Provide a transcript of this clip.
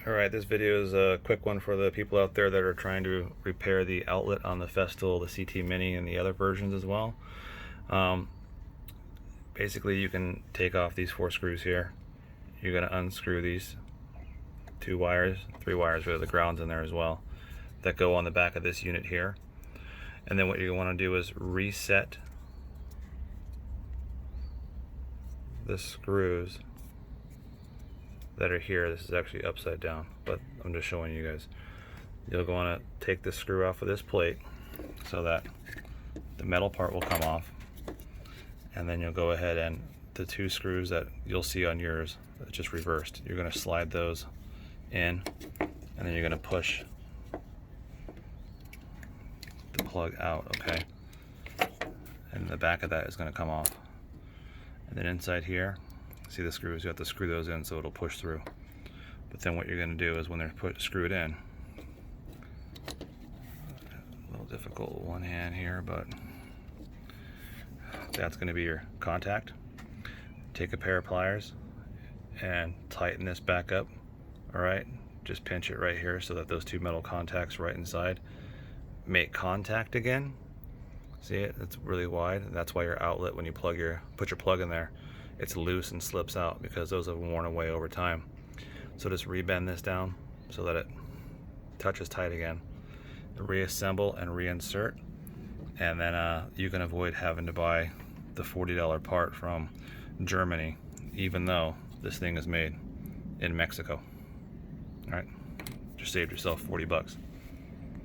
Alright, this video is a quick one for the people out there that are trying to repair the outlet on the Festool, the CT Mini, and the other versions as well. Basically, you can take off these 4 screws here. You're going to unscrew these 2 wires, 3 wires, where the ground's in there as well, that go on the back of this unit here. And then what you want to do is reset the screws that are here. This is actually upside down, but I'm just showing you guys. You'll want to take this screw off of this plate so that the metal part will come off, and then you'll go ahead and the 2 screws that you'll see on yours, just reversed, you're going to slide those in, and then you're going to push the plug out, okay? And the back of that is going to come off. And then inside here, see the screws, you have to screw those in so it'll push through. But then what you're going to do is when they're screwed in, a little difficult with one hand here, but that's going to be your contact. Take a pair of pliers and tighten this back up. Alright, just pinch it right here so that those 2 metal contacts right inside make contact again. See it? It's really wide. That's why your outlet, when you put your plug in there, it's loose and slips out because those have worn away over time. So just rebend this down so that it touches tight again. Reassemble and reinsert, and then you can avoid having to buy the $40 part from Germany, even though this thing is made in Mexico. All right, just saved yourself $40.